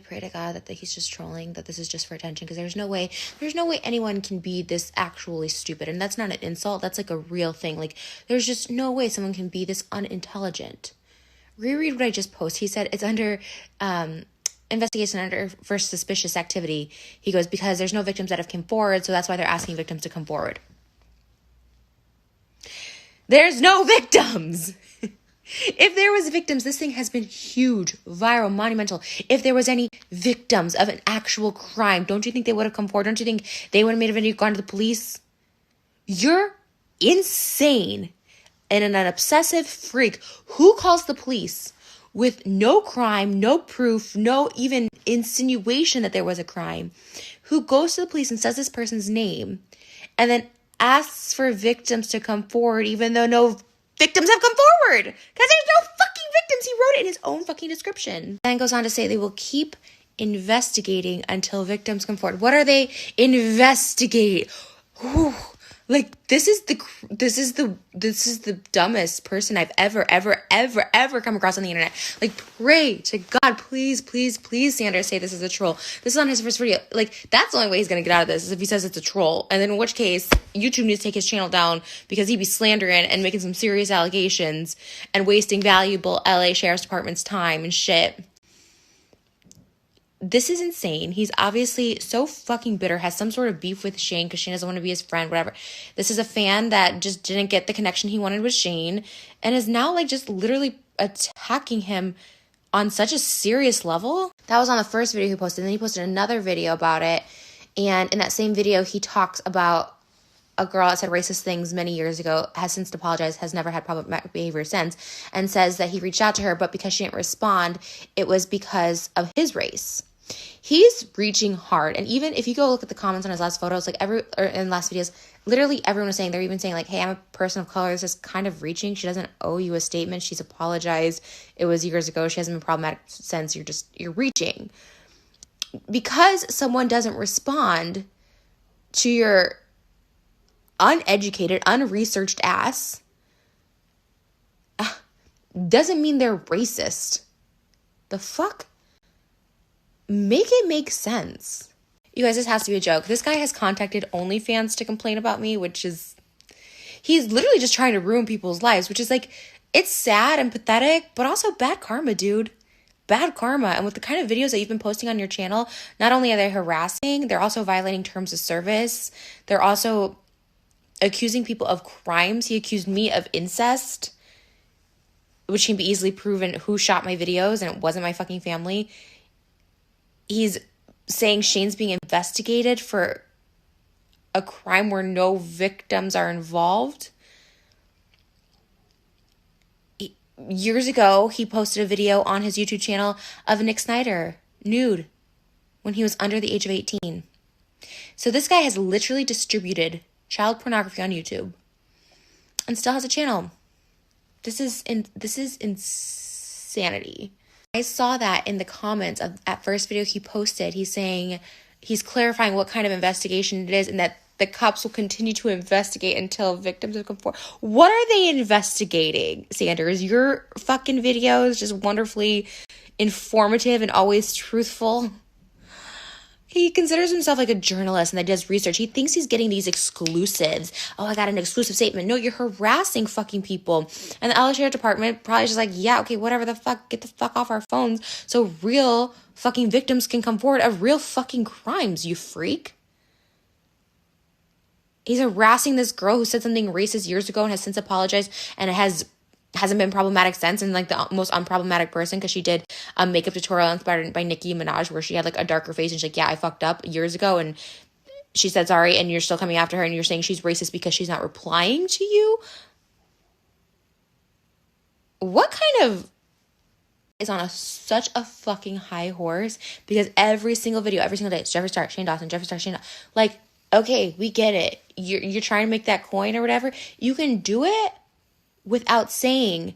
pray to God that he's just trolling, that this is just for attention, because there's no way anyone can be this actually stupid. And that's not an insult. That's like a real thing. Like, there's just no way someone can be this unintelligent. Reread what I just posted. He said it's under investigation under for suspicious activity. He goes, because there's no victims that have come forward, so that's why they're asking victims to come forward. There's no victims. If there was victims, this thing has been huge, viral, monumental. If there was any victims of an actual crime, don't you think they would have come forward? Don't you think they would have made a video, gone to the police? You're insane and an obsessive freak. Who calls the police with no crime, no proof, no even insinuation that there was a crime? Who goes to the police and says this person's name and then asks for victims to come forward even though no victims have come forward? Because there's no fucking victims. He wrote it in his own fucking description. Then goes on to say they will keep investigating until victims come forward. What are they investigate? Whew. Like, this is the dumbest person I've ever come across on the internet. Like, pray to God, please, Sanders, say this is a troll. This is on his first video. Like, that's the only way he's going to get out of this, is if he says it's a troll. And then in which case, YouTube needs to take his channel down, because he'd be slandering and making some serious allegations and wasting valuable LA Sheriff's Department's time and shit. This is insane. He's obviously so fucking bitter, has some sort of beef with Shane because Shane doesn't want to be his friend, whatever. This is a fan that just didn't get the connection he wanted with Shane and is now like just literally attacking him on such a serious level. That was on the first video he posted. And then he posted another video about it. And in that same video, he talks about a girl that said racist things many years ago, has since apologized, has never had problematic behavior since, and says that he reached out to her, but because she didn't respond, it was because of his race. He's reaching hard. And even if you go look at the comments on his last photos, like in last videos, literally everyone was saying, they're even saying like, hey, I'm a person of color. This is kind of reaching. She doesn't owe you a statement. She's apologized. It was years ago. She hasn't been problematic since. You're reaching. Because someone doesn't respond to your uneducated, unresearched ass, doesn't mean they're racist. The fuck? Make it make sense. You guys, this has to be a joke. This guy has contacted OnlyFans to complain about me, which is, he's literally just trying to ruin people's lives, which is like, it's sad and pathetic, but also bad karma, dude. Bad karma. And with the kind of videos that you've been posting on your channel, not only are they harassing, they're also violating terms of service. They're also accusing people of crimes. He accused me of incest, which can be easily proven who shot my videos, and it wasn't my fucking family. He's saying Shane's being investigated for a crime where no victims are involved. Years ago, he posted a video on his YouTube channel of Nick Snyder, nude, when he was under the age of 18. So this guy has literally distributed child pornography on YouTube and still has a channel. This is insanity. I saw that in the comments of that first video he posted. He's saying, he's clarifying what kind of investigation it is and that the cops will continue to investigate until victims have come forward. What are they investigating, Sanders? Your fucking video is just wonderfully informative and always truthful. He considers himself like a journalist and that does research. He thinks he's getting these exclusives. Oh, I got an exclusive statement. No, you're harassing fucking people. And the LA Sheriff Department probably just like, yeah, okay, whatever the fuck. Get the fuck off our phones so real fucking victims can come forward of real fucking crimes, you freak. He's harassing this girl who said something racist years ago and has since apologized, and it hasn't been problematic since, and like the most unproblematic person because she did a makeup tutorial inspired by Nicki Minaj where she had like a darker face and she's like, yeah, I fucked up years ago, and she said sorry, and you're still coming after her and you're saying she's racist because she's not replying to you. What kind of is on such a fucking high horse? Because every single video, every single day, it's Jeffree Star, Shane Dawson, Jeffree Star, Shane Dawson. Like, okay, we get it. You're trying to make that coin or whatever. You can do it without saying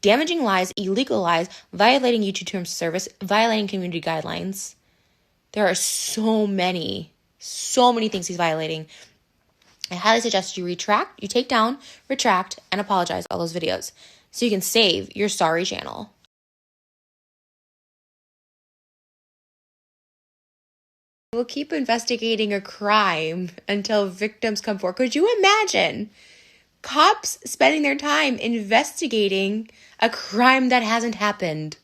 damaging lies, illegal lies, violating YouTube terms of service, violating community guidelines. There are so many things he's violating. I highly suggest you take down, retract, and apologize all those videos so you can save your sorry channel. We'll keep investigating a crime until victims come forward. Could you imagine cops spending their time investigating a crime that hasn't happened?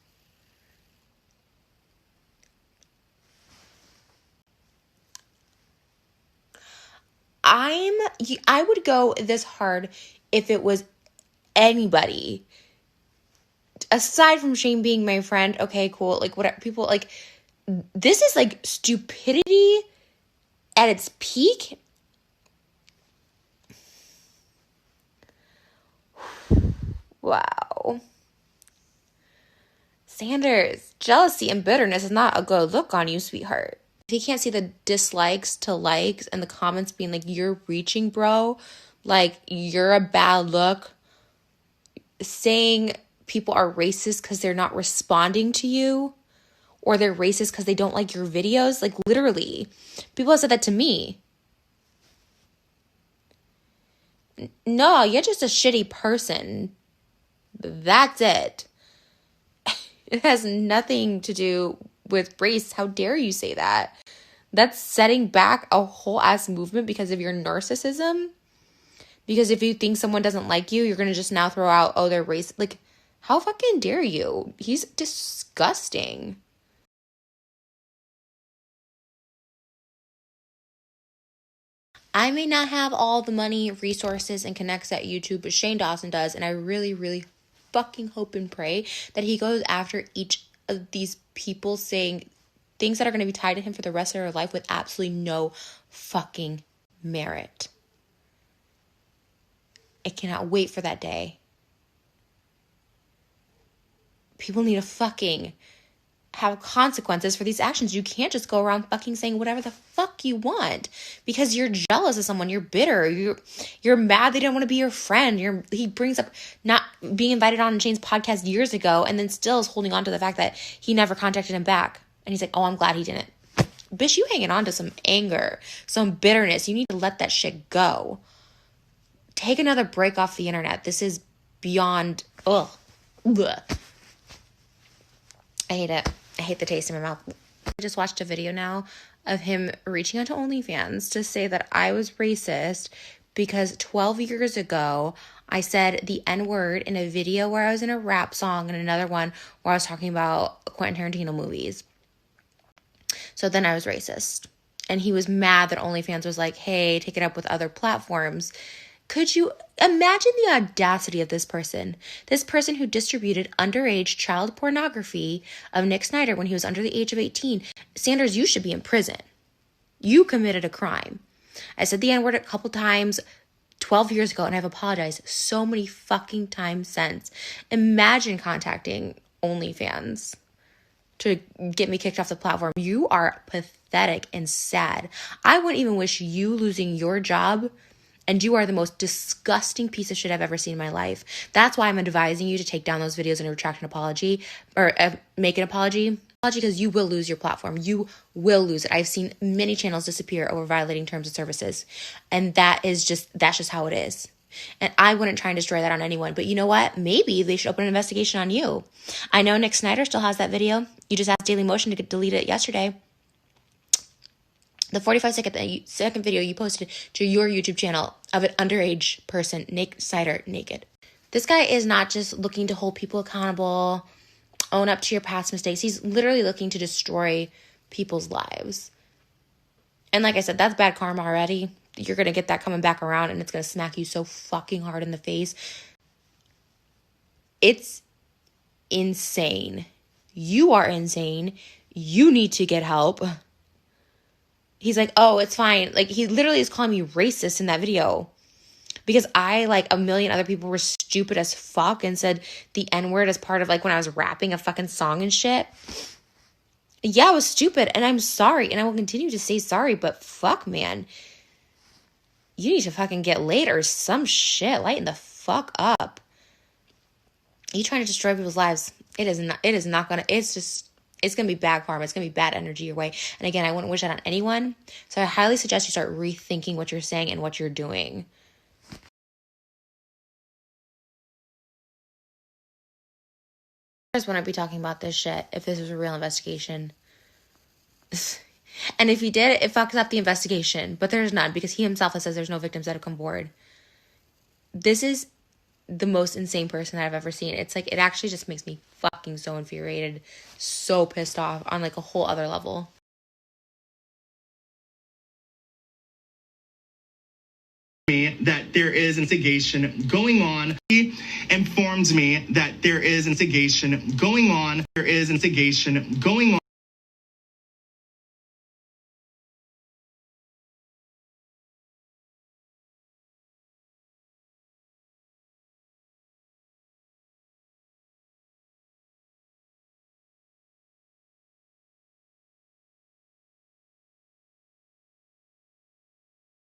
I would go this hard if it was anybody. Aside from Shane being my friend, okay, cool. Like, whatever. People, like, this is like stupidity at its peak. Wow. Sanders, jealousy and bitterness is not a good look on you, sweetheart. If he can't see the dislikes to likes and the comments being like, you're reaching, bro, like, you're a bad look, saying people are racist because they're not responding to you, or they're racist because they don't like your videos, like, literally, people have said that to me. No, you're just a shitty person. That's it. It has nothing to do with race. How dare you say that? That's setting back a whole ass movement because of your narcissism. Because if you think someone doesn't like you, you're going to just now throw out, oh, they're racist. Like, how fucking dare you? He's disgusting. I may not have all the money, resources, and connects at YouTube, but Shane Dawson does. And I really, really fucking hope and pray that he goes after each of these people saying things that are going to be tied to him for the rest of their life with absolutely no fucking merit. I cannot wait for that day. People need to fucking have consequences for these actions. You can't just go around fucking saying whatever the fuck you want because you're jealous of someone, you're bitter, you're mad they don't want to be your friend. He brings up not being invited on Shane's podcast years ago and then still is holding on to the fact that he never contacted him back. And he's like, oh, I'm glad he didn't. Bitch, you hanging on to some anger, some bitterness. You need to let that shit go. Take another break off the internet. This is beyond, ugh. I hate it. I hate the taste in my mouth. I just watched a video now of him reaching out to OnlyFans to say that I was racist because 12 years ago, I said the N-word in a video where I was in a rap song and another one where I was talking about Quentin Tarantino movies. So then I was racist. And he was mad that OnlyFans was like, hey, take it up with other platforms. Could you imagine the audacity of this person? This person who distributed underage child pornography of Nick Snyder when he was under the age of 18. Sanders, you should be in prison. You committed a crime. I said the N-word a couple times 12 years ago, and I've apologized so many fucking times since. Imagine contacting OnlyFans to get me kicked off the platform. You are pathetic and sad. I wouldn't even wish you losing your job. And you are the most disgusting piece of shit I've ever seen in my life. That's why I'm advising you to take down those videos and retract an apology or make an apology. Because you will lose your platform. You will lose it. I've seen many channels disappear over violating terms of services. And that's just how it is. And I wouldn't try and destroy that on anyone. But you know what? Maybe they should open an investigation on you. I know Nick Snyder still has that video. You just asked Daily Motion to delete it yesterday. The 45-second video you posted to your YouTube channel of an underage person, Nick Snyder, naked. This guy is not just looking to hold people accountable, own up to your past mistakes. He's literally looking to destroy people's lives. And like I said, that's bad karma already. You're going to get that coming back around and it's going to smack you so fucking hard in the face. It's insane. You are insane. You need to get help. He's like, oh, it's fine. Like, he literally is calling me racist in that video. Because I, like a million other people, were stupid as fuck and said the N-word as part of, like, when I was rapping a fucking song and shit. Yeah, I was stupid, and I'm sorry, and I will continue to say sorry, but fuck, man. You need to fucking get laid or some shit. Lighten the fuck up. You trying to destroy people's lives. It's going to be bad karma. It's going to be bad energy your way. And again, I wouldn't wish that on anyone. So I highly suggest you start rethinking what you're saying and what you're doing. I just wouldn't be talking about this shit if this was a real investigation. And if he did, it fucks up the investigation. But there's none because he himself says there's no victims that have come forward. This is the most insane person I've ever seen. It's like, it actually just makes me fucking so infuriated, so pissed off on like a whole other level. That there is investigation going on. He informs me that there is investigation going on. There is investigation going on.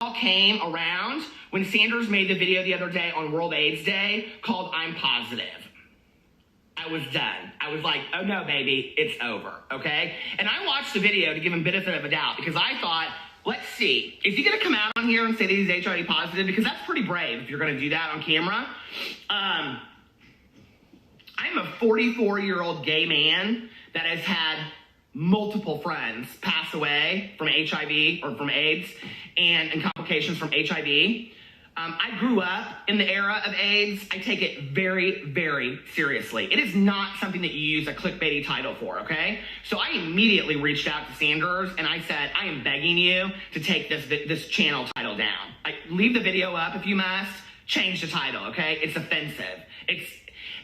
All came around when Sanders made the video the other day on World AIDS Day called I'm Positive. I was done. I was like, oh no, baby, it's over, okay? And I watched the video to give him benefit of a doubt because I thought, let's see, is he gonna come out on here and say that he's HIV positive? Because that's pretty brave if you're gonna do that on camera. I'm a 44-year-old gay man that has had multiple friends pass away from HIV or from AIDS and complications from HIV. I grew up in the era of AIDS. I take it very, very seriously. It is not something that you use a clickbaity title for, okay? So I immediately reached out to Sanders and I said, I am begging you to take this channel title down. Leave the video up if you must. Change the title, okay? It's offensive.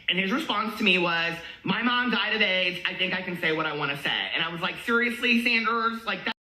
And his response to me was, my mom died of AIDS. I think I can say what I want to say. And I was like, seriously, Sanders? Like that.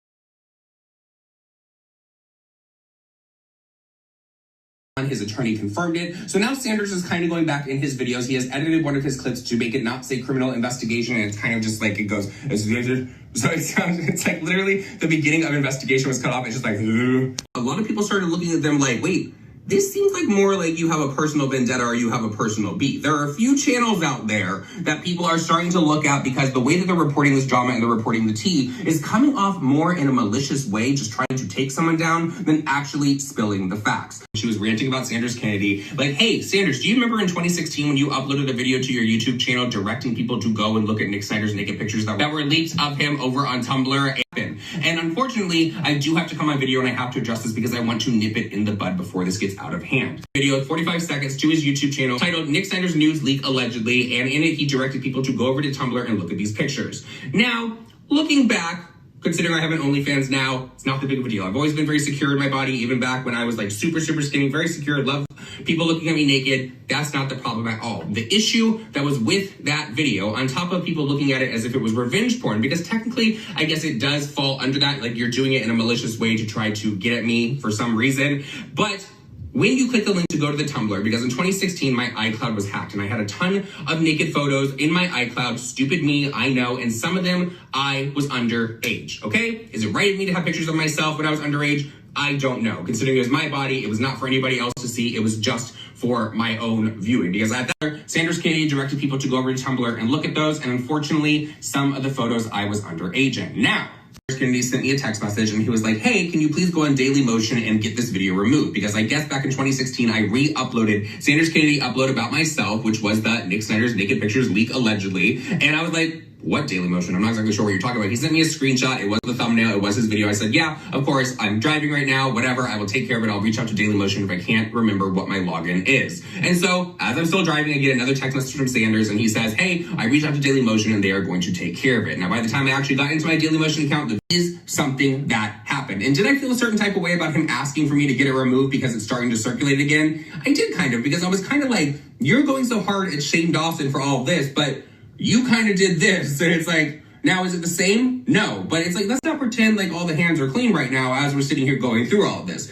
His attorney confirmed it. So now Sanders is kind of going back in his videos. He has edited one of his clips to make it not say criminal investigation. And it's kind of just like, it goes, so it's like literally the beginning of investigation was cut off. It's just like, ugh. A lot of people started looking at them like, wait, this seems like more like you have a personal vendetta or you have a personal beef. There are a few channels out there that people are starting to look at because the way that they're reporting this drama and they're reporting the tea is coming off more in a malicious way, just trying to take someone down than actually spilling the facts. She was ranting about Sanders Kennedy. Like, hey, Sanders, do you remember in 2016 when you uploaded a video to your YouTube channel directing people to go and look at Nick Snyder's naked pictures that were leaked of him over on Tumblr? And unfortunately, I do have to come on video and I have to address this because I want to nip it in the bud before this gets out of hand. Video 45 seconds to his YouTube channel titled Nick Snyder's News Leak Allegedly, and in it he directed people to go over to Tumblr and look at these pictures. Now, looking back, considering I have an OnlyFans now, it's not that big of a deal. I've always been very secure in my body, even back when I was like super skinny, very secure, love people looking at me naked. That's not the problem at all. The issue that was with that video, on top of people looking at it as if it was revenge porn, because technically, I guess it does fall under that, like you're doing it in a malicious way to try to get at me for some reason. But when you click the link to go to the Tumblr, because in 2016, my iCloud was hacked and I had a ton of naked photos in my iCloud. Stupid me, I know. And some of them, I was underage, okay? Is it right of me to have pictures of myself when I was underage? I don't know. Considering it was my body, it was not for anybody else to see. It was just for my own viewing. Because at that, Sanders Kennedy directed people to go over to Tumblr and look at those. And unfortunately, some of the photos I was underage in. Now, Kennedy sent me a text message and he was like, hey, can you please go on Daily Motion and get this video removed? Because I guess back in 2016, I re-uploaded Sanders Kennedy upload about myself, which was the Nick Snyder's naked pictures leak allegedly. And I was like, what Daily Motion? I'm not exactly sure what you're talking about. He sent me a screenshot. It was the thumbnail. It was his video. I said, yeah, of course, I'm driving right now, whatever. I will take care of it. I'll reach out to Daily Motion if I can't remember what my login is. And so as I'm still driving, I get another text message from Sanders and he says, hey, I reached out to Daily Motion and they are going to take care of it. Now, by the time I actually got into my Daily Motion account, there is something that happened. And did I feel a certain type of way about him asking for me to get it removed because it's starting to circulate again? I did kind of, because I was kind of like, you're going so hard at Shane Dawson for all of this, but you kind of did this. And it's like, now, is it the same? No, but it's like, let's not pretend like all the hands are clean right now as we're sitting here going through all of this.